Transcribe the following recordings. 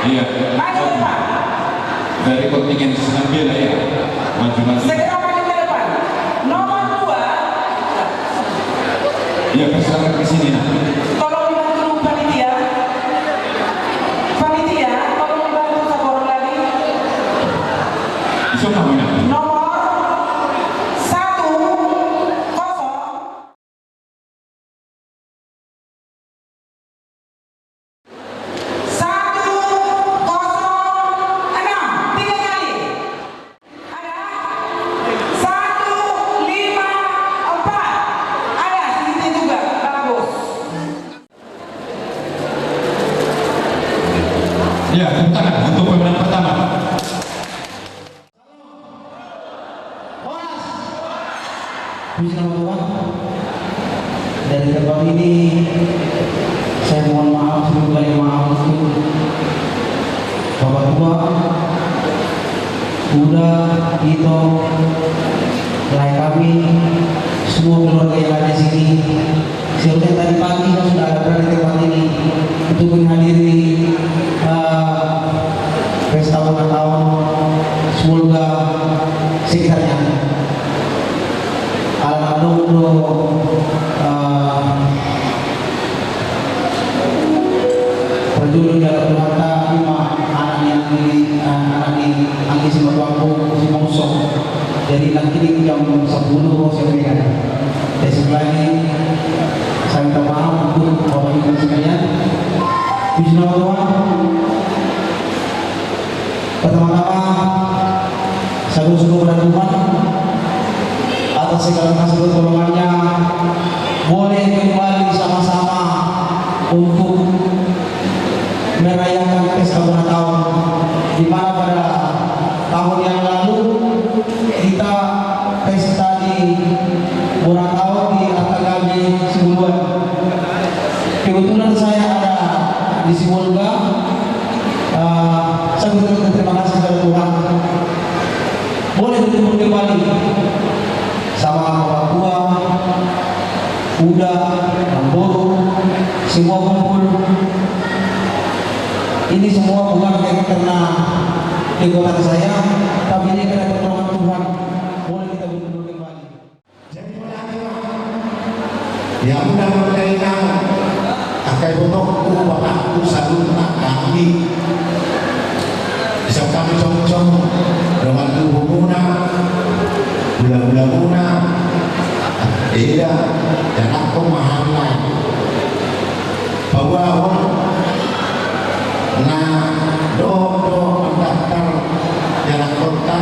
Iya. Maju ke depan. Dari kontingen Senambela ya. Maju-maju. Segera maju ke depan. Nomor 2. Iya, persilakan ke sini nah. Tolong dibantu panitia. Panitia, tolong dibantu satu orang lagi. Isu namanya. Nomor 10. Ya, tepuk tangan untuk pemenang pertama. Puji nama Tuhan. Dari tempat ini saya mohon maaf, sebelum kali maaf untuk Bapak Tua, Buddha, Tito, lain kami, semua keluarga yang ada di sini. Seharusnya tadi pagi saya sudah ada di tempat ini untuk menghadiri pesta ulang tahun. Semoga sekitarnya alhamdulillah perjulun dalam harta lima anak yang di angki Simatwangku Simonsong dari nanti jam 10 saya berikan. Dari sebelah ini saya minta maaf untuk Bapak Ibu sekalian. Puji nama Tuhan. Pertama-tama saya bersyukur kepada Tuhan atas segala kasih pertolongannya, boleh kembali sama-sama untuk merayakan pesta ulang tahun, di mana pada tahun yang lalu kita pesta di ulang tahun di Artagaji Simuluan. Kebetulan saya ada di Simulga. Saya betul-betul terima kasih kepada Tuhan boleh bertemu kembali sama Bapak Tua, Buddha, Namboro, semua kumpul. Ini semua bukan karena kekuatan saya, tapi ini karena pertolongan Tuhan. Boleh kita bertemu kembali. Jadi yang mudah berkaitan akan untuk Bapakku selalu kami bisa kami cong-cong dengan tubuh muna, gula-gula muna, iya, dan aku mahalai bahwa do mendaftar jalan kota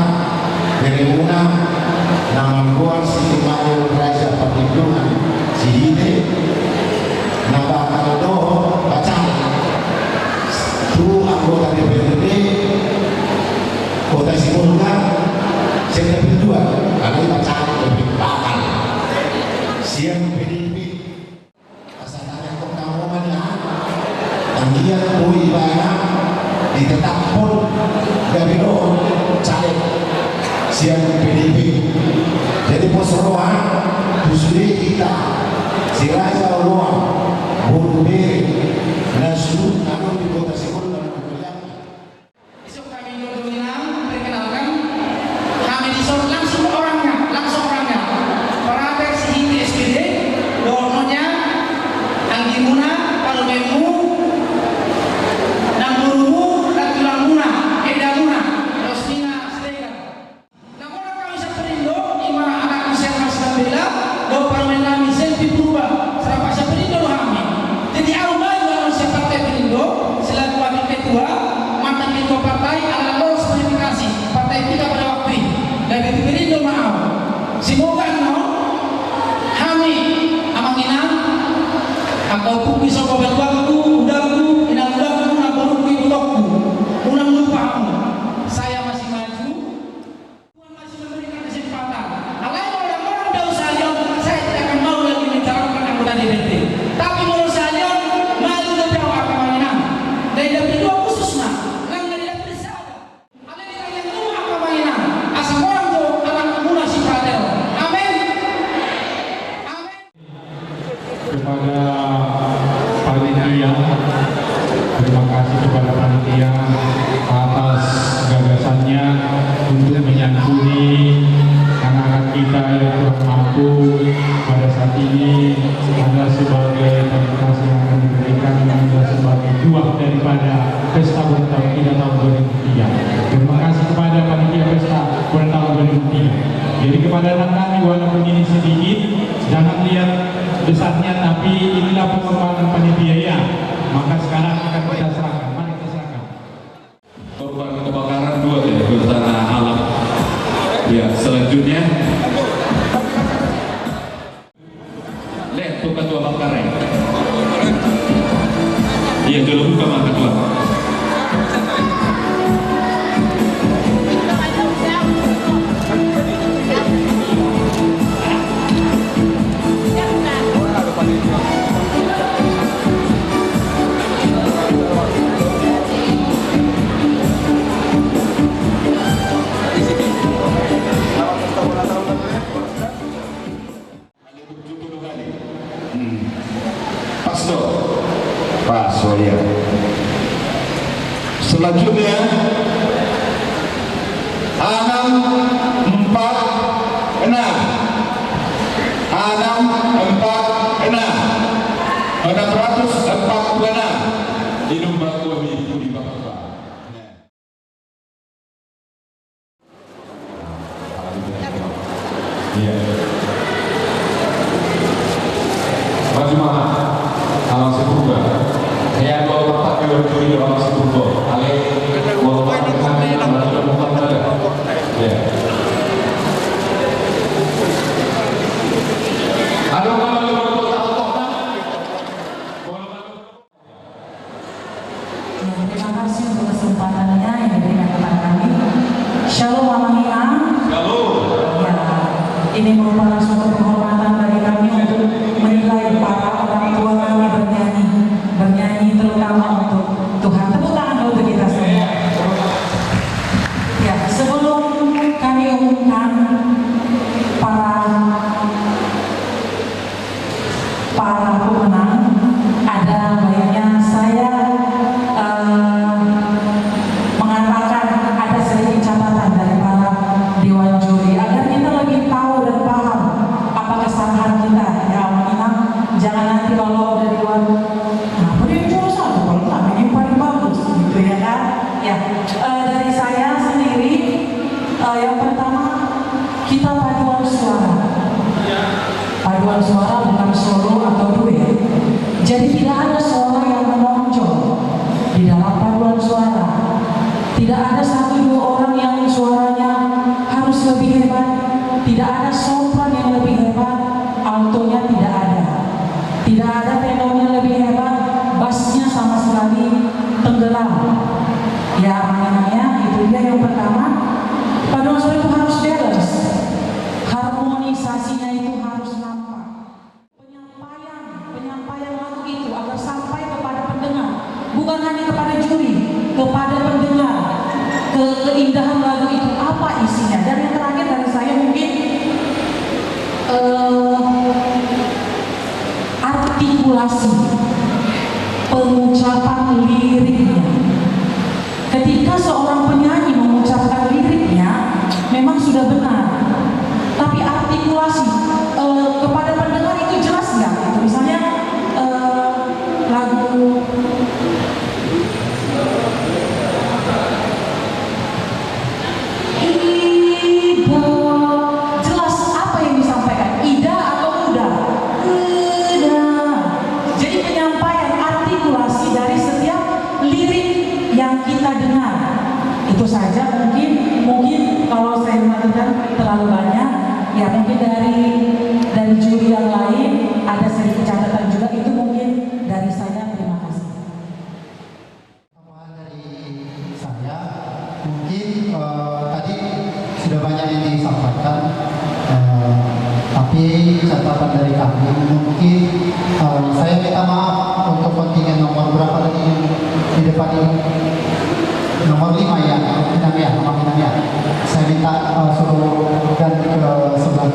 dari muna nama gua si Mario Raja Perlindungan si Hide nama do baca tu anggota DPRD Kota Simulga saya kedua kami baca lebih bakal siang PDIP asalnya kok kamu mana tanggian bui banyak ditetap pun dari doa caleg siang PDIP jadi posrohan busuri kita si Raja Allah bunuh diri nasu namun di Kota Simulga ataupun bisa babat waktu, udangku, inang-udangku, naborku, ibulokku, unang lupamu. Saya masih maju, Tuhan masih memberikan kesempatan. Kalau orang-orang tahu saya tidak akan mau lagi mencalonkan anggota DPRD. Tapi menurut saya, maju ke Jawa akan menang. Dan DPRD dua khususnya, nang dari DPRD saja. Ada yang rumah akan menang. Asal orang tuh anak muda si Pratel. Amin. Amin. Kepada panitia, terima kasih kepada panitia ini adalah sebagai terima kasih yang akan diberikan, adalah sebagai juang daripada Pesta Gurita Ida tahun 2003. Terima kasih kepada panitia Pesta Gurita tahun 2003. Jadi kepada anak kami, walaupun ini sedikit, jangan lihat besarnya, tapi inilah pengembangan panitia ya. Maka sekarang akan kita serahkan. Mari kita serahkan. Korban kebakaran 2 ya, bencana alam. Ya, selanjutnya lihat tuh ketua bakaran. Iya, dulu buka mah ketua. Paso ya. Selanjutnya 646 646 Hidung baku di Bapak. Iya. Maju mana? Alam sepurba. Saya bawa bapak ke Juri alam sepurba. Ale bawa bapak ke sana berarti bukan ada. Ya. Aduh kalau lu berkota kota. Terima kasih untuk kesempatannya yang diberikan kepada kami. Shalom Mama Nina. Shalom. Ya, ini merupakan suatu penghormatan bagi kami untuk menilai para orang tua kami bernyanyi terutama untuk Tuhan. Tepuk tangan untuk kita semua. Ya, sebelum kami umumkan para pemenang, ada baiknya saya mengatakan ada sedikit catatan dari para dewan juri agar kita lebih tahu dan paham apa kesalahan kita. Ya, mengingat jangan nanti kalau dari dewan, kenapa dia juara satu, kalau kami ini paling bagus, gitu ya kan? Ya, dari saya sendiri, yang pertama kita paduan suara. Paduan suara bukan solo atau duet. Jadi tidak ada suara yang menonjol di dalam paduan suara. Tidak ada 1-2 orang yang suaranya harus lebih hebat. Tidak ada sopran yang lebih hebat, altonya tidak ada. Tidak ada tenornya lebih hebat, bassnya sama sekali tenggelam. Ya, makanya itu dia yang pertama. Paduan suara itu harus balance. Harmonisasinya itu harus nampak. Penyampaian lagu itu agar sampai kepada pendengar, bukan hanya kepada juri, kepada pendengar. Keindahan lagu itu apa isinya. Dan yang terakhir dari saya mungkin artikulasi pengucapan liriknya. Ketika seorang penyanyi mengucapkan liriknya memang sudah benar, tapi artikulasi kepada pendengar itu jelas nggak? Gitu. Misalnya lagu Ida, jelas apa yang disampaikan? Ida atau Uda? Uda. Jadi penyampaian artikulasi dari setiap lirik yang kita dengar. Itu saja, mungkin kalau saya mengatakan terlalu banyak, ya mungkin dari juri yang lain ada sedikit catatan juga. Itu mungkin dari saya. Terima kasih. Tambahan dari saya, mungkin tadi sudah banyak yang disampaikan, tapi catatan dari kami mungkin saya minta maaf untuk kontingen nomor berapa tadi di depan ini, nomor 5 ya, nomor 6 ya. Saya minta suruh ganti ke sebelah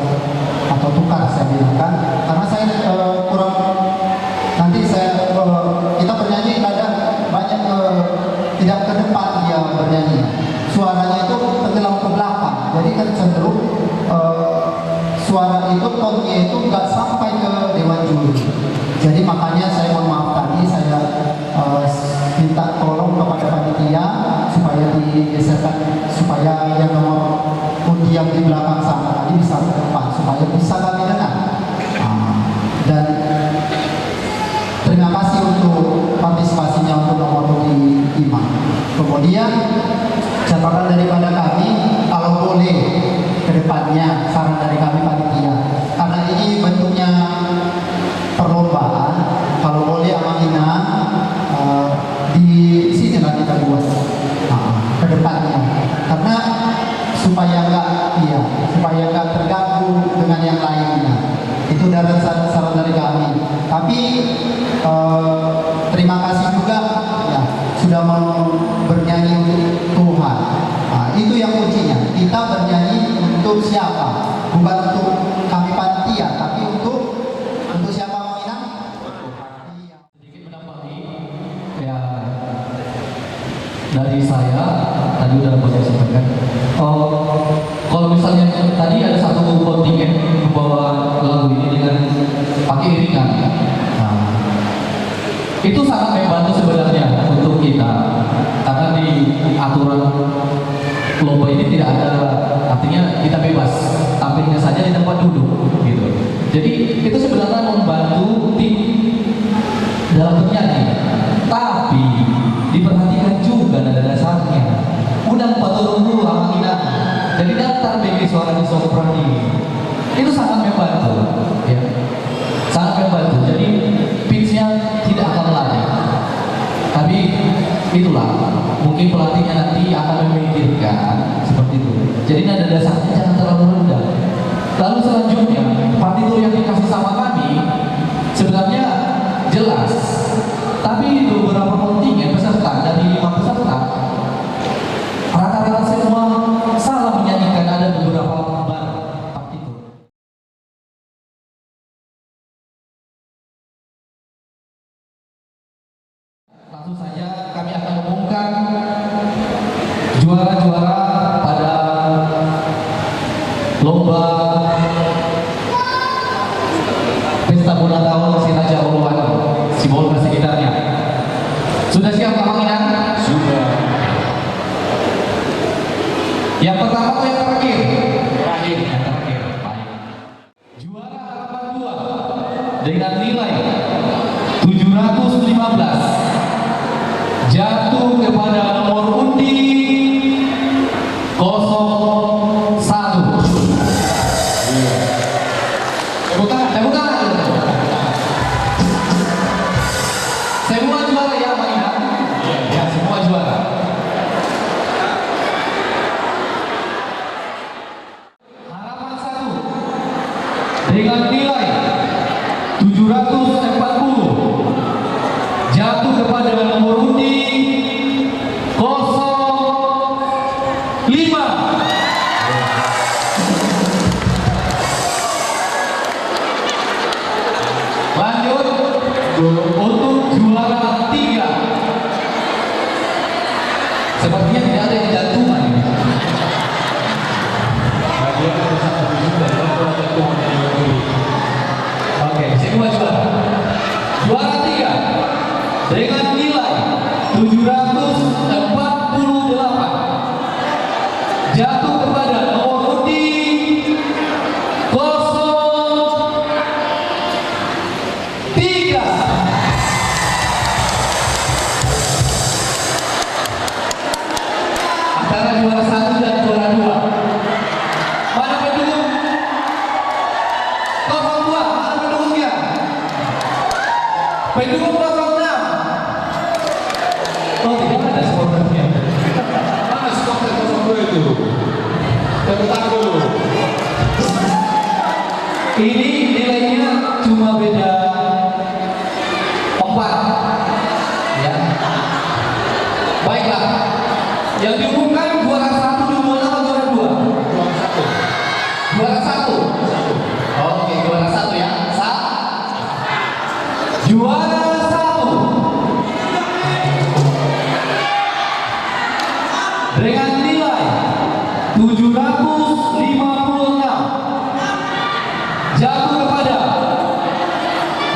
atau tukar saya bilangkan, karena saya kurang, nanti saya kita bernyanyi kadang banyak tidak ke depan dia bernyanyi, suaranya itu tenggelam ke belakang, jadi kan cenderung suara itu tonnya itu nggak sampai ke dewan Kemudian catatan daripada kami, kalau boleh ke depannya saran dari kami panitia, karena ini bentuknya perlombaan, kalau boleh Amalina di sini lah kita buat ke depannya, karena supaya nggak terganggu dengan yang lainnya. Itu dari saran dari kami. Tapi terima kasih juga ya sudah mau bernyanyi untuk Tuhan. Itu yang kuncinya. Kita bernyanyi untuk siapa? Bukan untuk kami panitia, tapi untuk siapa Mamina? Iya. Sedikit menambahi ya dari saya tadi udah banyak sampaikan. Kalau misalnya tadi ada satu kontingen membawa lagu ini dengan pakai iringan, itu sangat membantu sebenarnya untuk kita, karena di aturan lomba ini tidak ada, artinya kita bebas tampilnya saja di tempat duduk gitu. Jadi itu sebenarnya membantu tim dalam bernyanyi, tapi diperhatikan juga nada dasarnya. Undang paturun dulu Amalina, jadi daftar BG suara di soprani itu sangat membantu, ya, sangat membantu. Jadi pitchnya tidak akan lari. Tapi itulah, mungkin pelatihnya nanti akan memikirkan seperti itu. Jadi nada dasarnya jangan terlalu rendah. Lalu selanjutnya partitur yang dikasih sama kami sebenarnya jelas, tapi beberapa kontingen peserta dari 5 peserta rata-rata semua salah menyanyikan, ada beberapa bar partitur. Langsung saja kami akan umumkan juara-juara pada lomba Pesta Bola Tahun Si Raja Uluwan Sibolga sekitarnya. Sudah siap Pak Manginan? Sudah. Yang pertama atau yang terakhir? Terakhir. Yang terakhir. Baik. Juara harapan 2 dengan nilai 715 jatuh kepada nomor undi 01. Tepuk tangan, tepuk tangan. Semua juara ya Pak Ina? Ya, semua juara. Harapan 1 dengan nilai 740 jatuh kepada nomor undi 05. Lanjut untuk juara 3. Sepertinya tidak ada yang jantungan ini. Oke, semua juara. Juara 3 dengan nilai 748 jatuh kepada nomor undi 03. Antara juara 1 dan juara 2. Mana pendukung? 02, mana pendukungnya? Pendukung 06. Oh, tidak ada supporternya. Mana supporter 02 itu? Tepuk tangan dulu. Ini nilainya cuma beda 4. Ya. Baiklah. Yang diumumkan juara 1 duluan atau juara 2? Juara 1. Oke, juara 1 ya. Juara 1 dengan nilai 756 jatuh kepada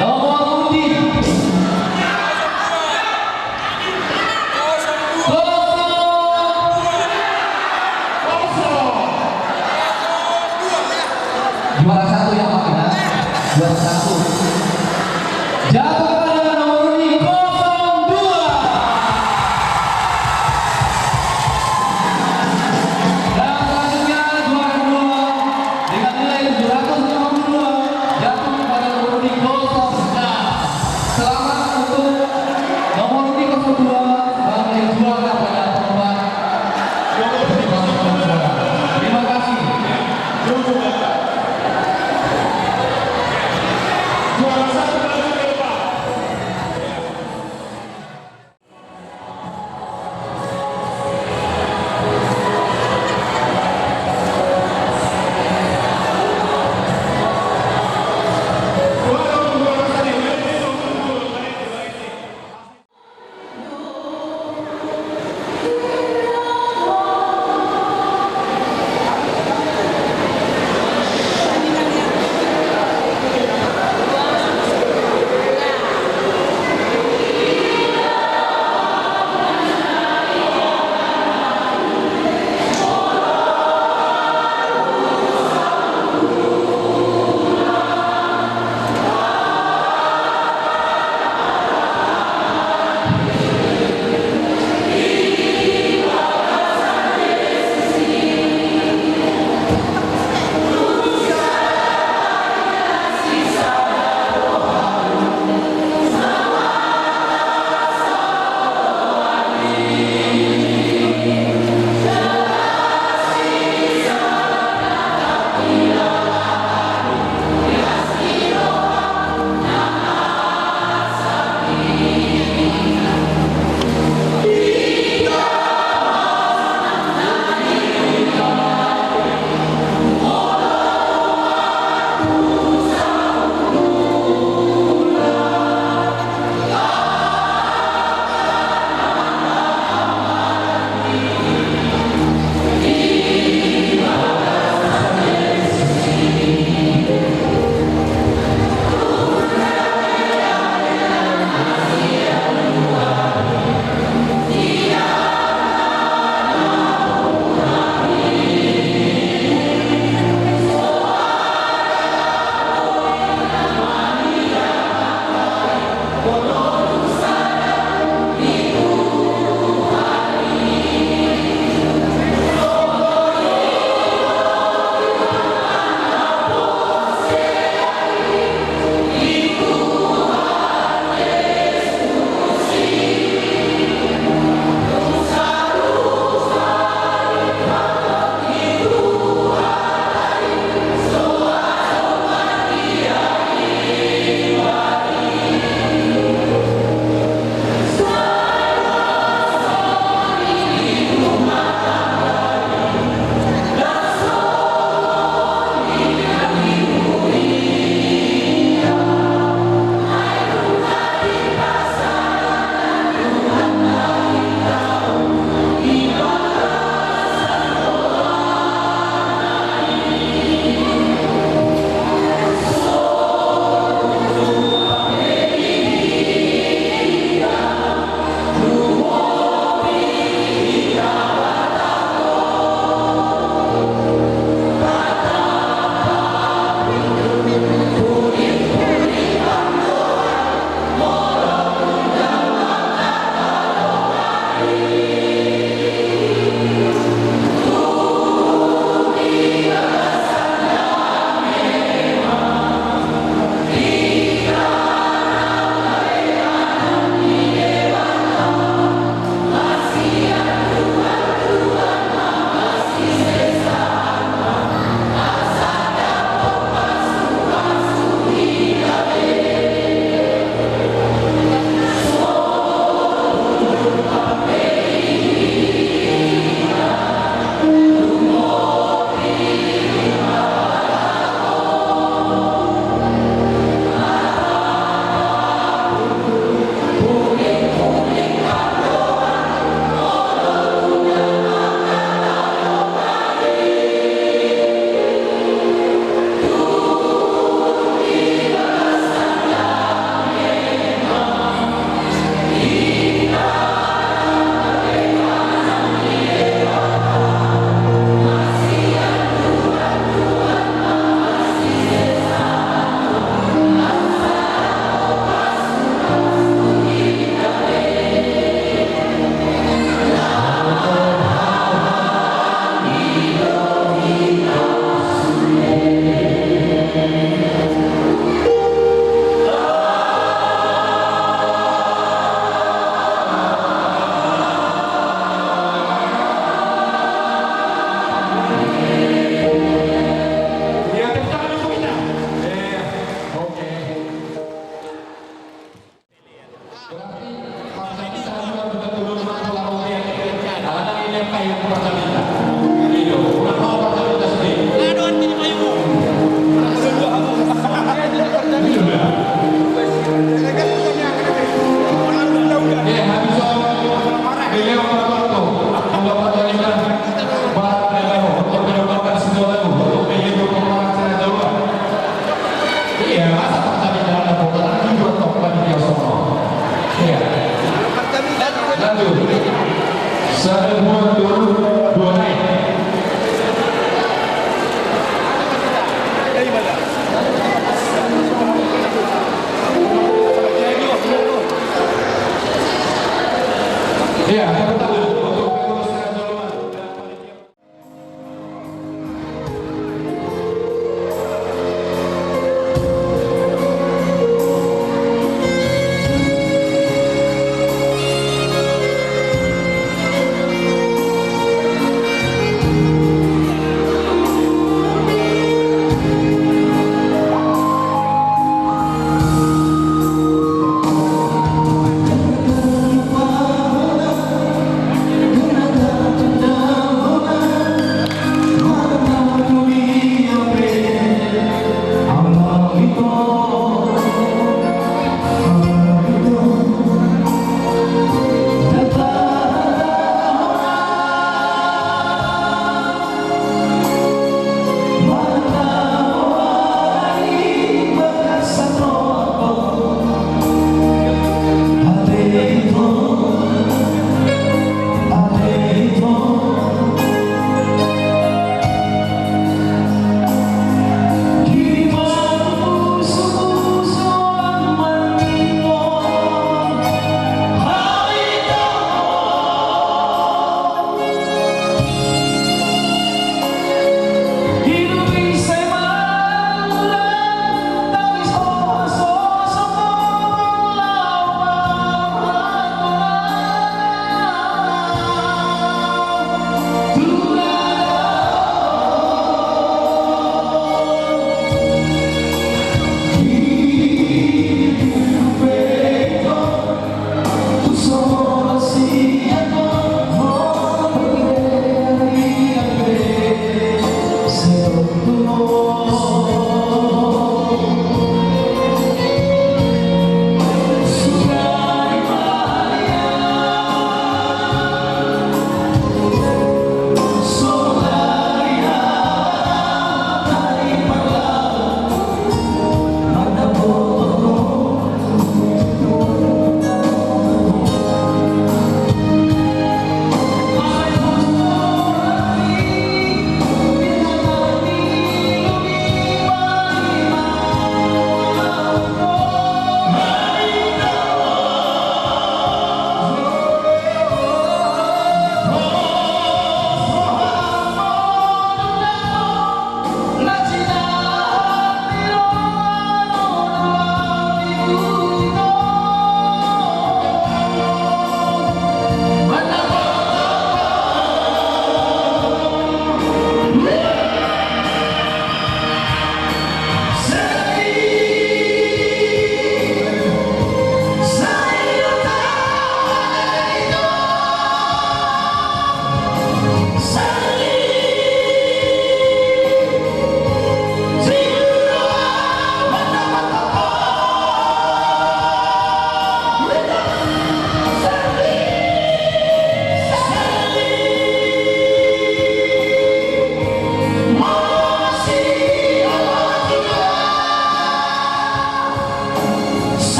nomor undi 02. Juara 1 ya Pak ya. Juara 1 jatuh kepada nomor undi 02.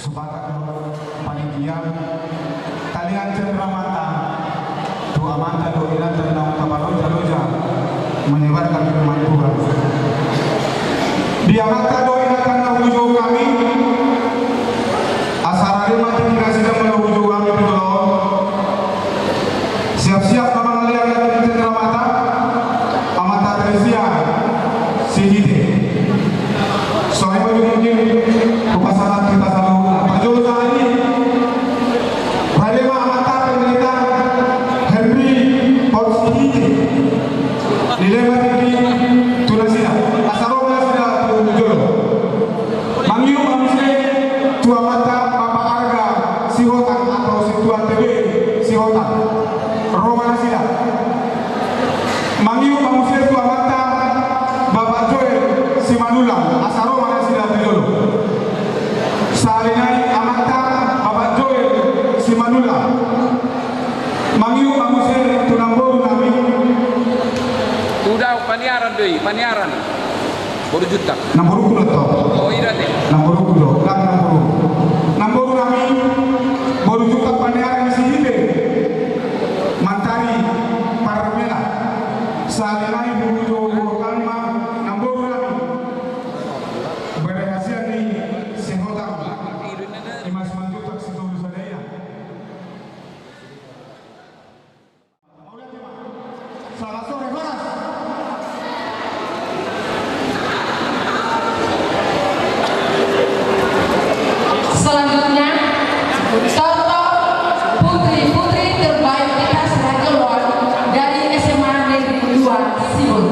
Subaka panitia kalian cenderamata doa manta doa ilan tentang kapalo jaloja menyebarkan firman Tuhan. Dia mata doa ilan tentang wujud kami asarari mati kita sedang menuju kami berdoa. Siap-siap memang lihat cenderamata amata Tresia sihide. Soalnya mungkin pasangan kita selalu berjuang ini. Bagaimana mata penderita Henry Hotsihite dilema tinggi tunasida asaro nasida tujuh mangiu manusia tua mata Bapak Arga Sihotan atau si Tuan TB Sihotan Roma nasida mangiu manusia tua mata Bapak Joel Simanula asaro nasida tujuh Salinai amata Bapak Joel Simanula mangiu manusia tunamboru nami udah paniaran baru juta namboru kulo to oh iya deh namboru kulo lang namboru nami baru juta paniaran si hibe mantari parmela salinai bujo kalma namboru nami berhasil ni sehodak Imas Manjutak situ sadaya. Salah sore Horas. Selanjutnya, contoh putri-putri terbaik kita sudah keluar dari SMA Negeri 2 Sibul.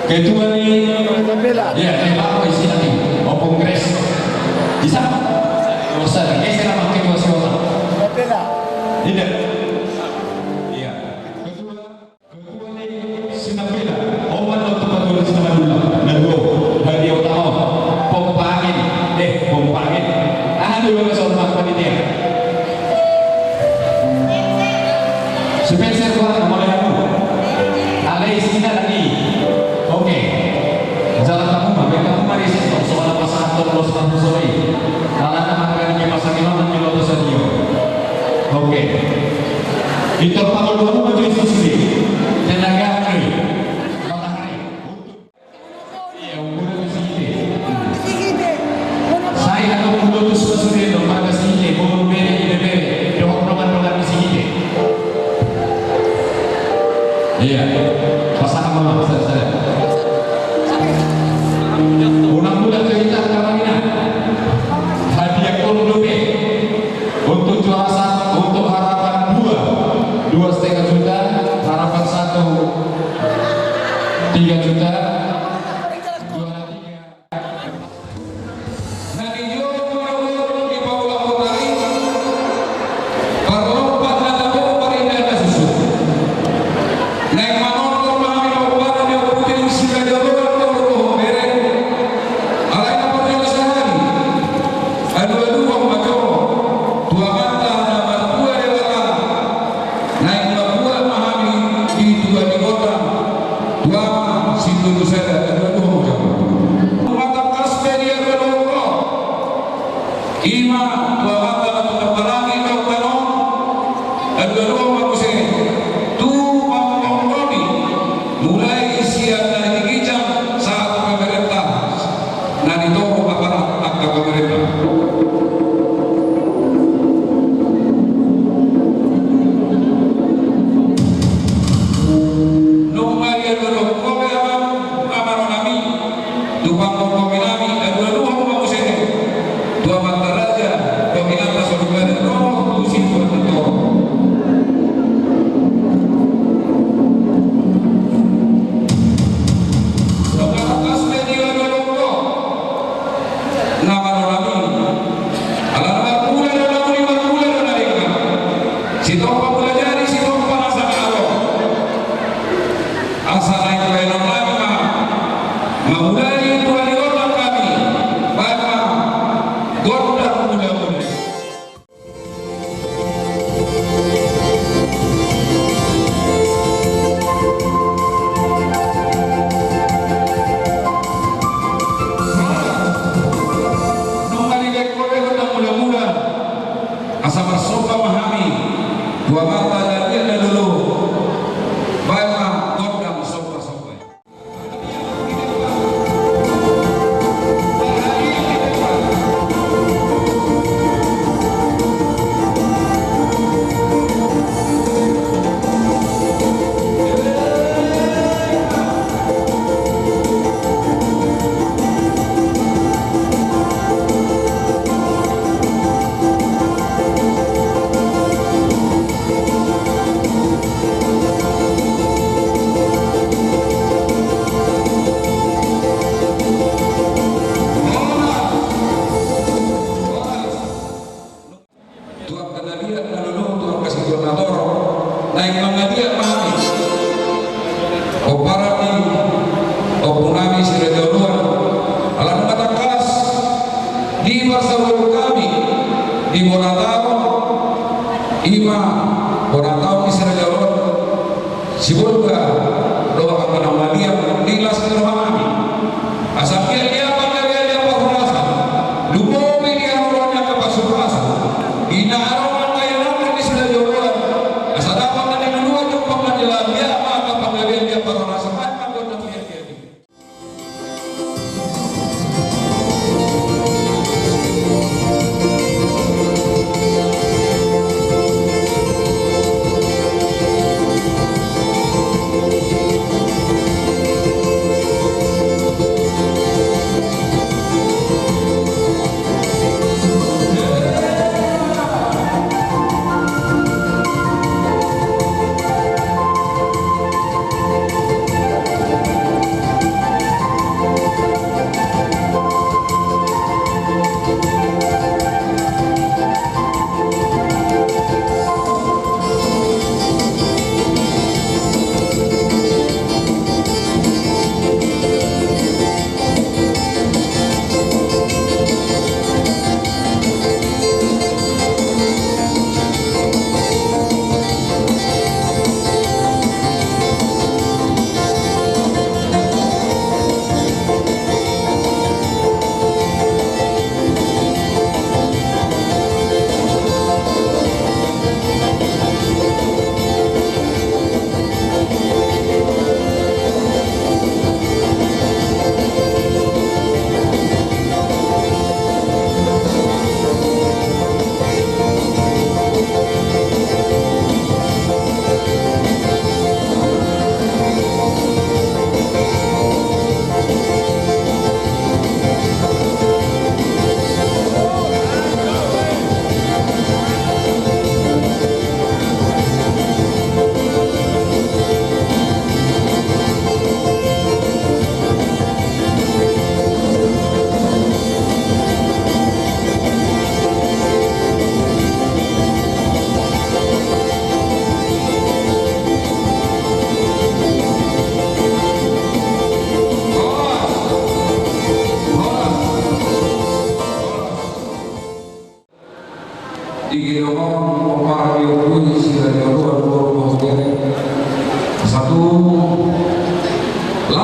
Ketua ni, ya, apa isi nanti? Oh, kongres. Bisa? Kalau saya, geser nama ketua siapa? Tidak. Iya. Ketua ni Sinapela. Oman untuk ketua Sinapela. Nago, hadiah utama. Pompa angin. Pompa angin. Dulu seorang panitia. Spencer keluar mulai aku. Alai sini lagi. Oke. Jalan kamu mari situ soal pasangan terus sore. Kalau nama kalian pasangan mana di Lotus Radio. Oke. Itu kalau kamu maju sini. Tenaga hari. Iya, umur sini. Saya akan Lotus Radio pada sini. Baru beri. Doang di sini. Iya, pasangan mama saya. Unang muda cerita kamarnya. Hadiah kondomi untuk juara satu, untuk harapan 2,5 juta, harapan 1 3 juta.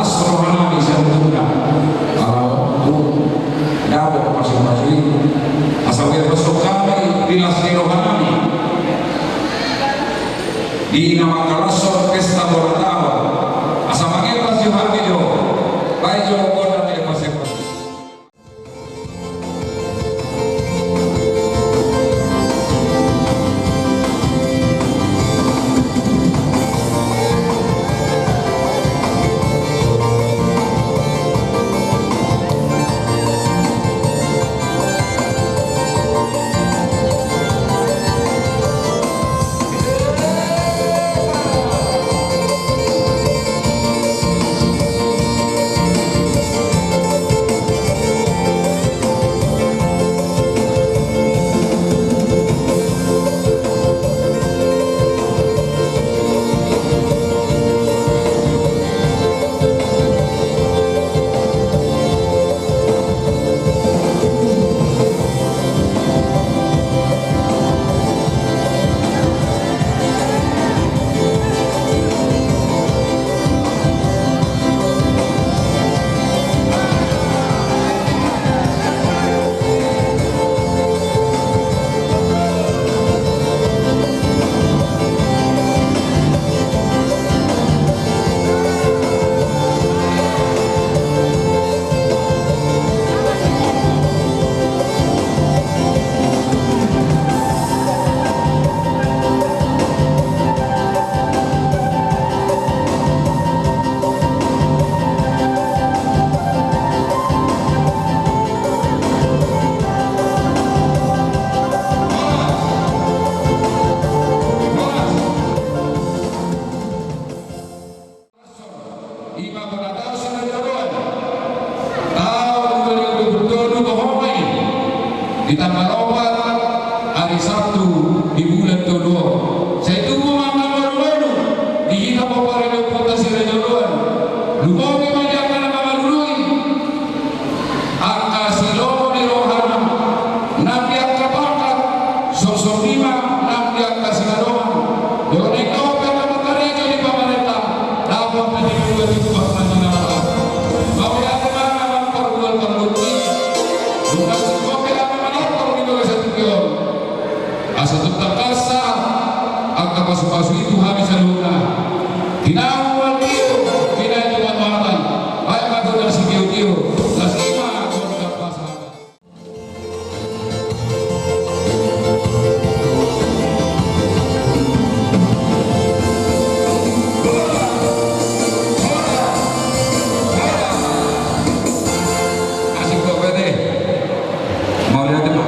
kelas rohani sebetulnya kalau dapat masing-masing asal besok kami bilas di rohani di nama kelas pesta bertawa asal mengepas juga video baik juga dan lepas-lepas. Ditambah obat hari Sabtu di bulan kedua. Saya tunggu mama baru-baru di kita popare reputasi rejodoan. Lupa memang dia akan mama dului. Angka silo di rohana. Nabi angka bakat. Sosok lima nabi angka singadoan. Dorong kau pada makarnya di pemerintah. Dapat menjadi di buah manjinala. Mau yang mana memperbuat perluki. Bukan asal tetap kasar angka pasu-pasu itu habis aluna kinawal kiyo kina itu matuatan baik matu dari si kiyo-kiyo lasima kontak pasahabat. Asik kok pede mau lihat itu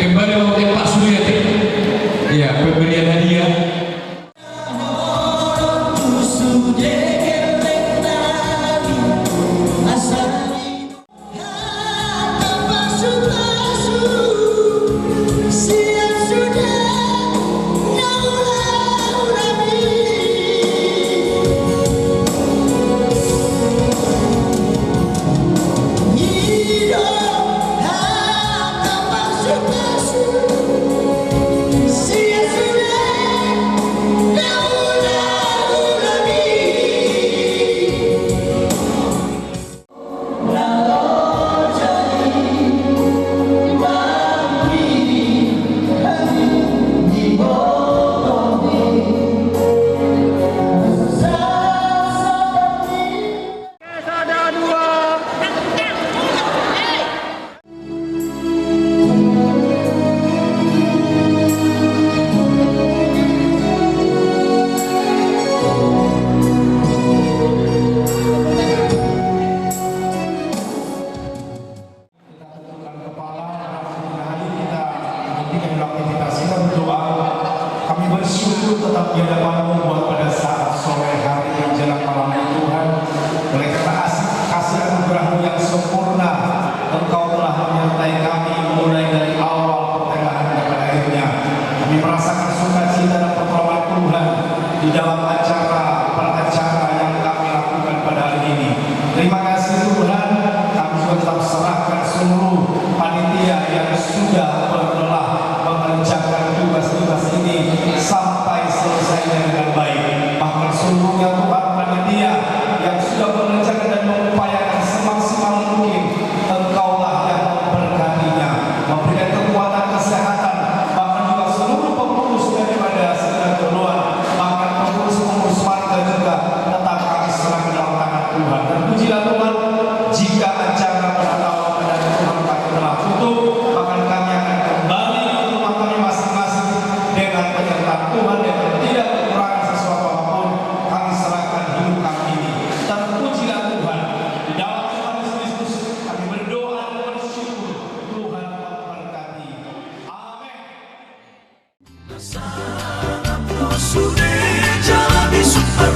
kembali oleh Pak Suryati, ya pemberian hadiah. Kami bersyukur tetap di hadapan-Mu buat pada saat sore hari menjelang malam Tuhan. Oleh karena kasih anugerah-Mu yang sempurna, Engkau telah menyertai kami mulai dari awal, pertengahan, dan pada akhirnya. Kami merasakan sukacita dan pertolongan Tuhan di dalam acara yang kami lakukan pada hari ini. Terima kasih Tuhan. Kami juga tetap serahkan seluruh panitia yang sudah berlelah mengerjakan tugas-tugas ini sampai selesai dengan baik. Bahkan seluruhnya Tuhan Sudah jadi super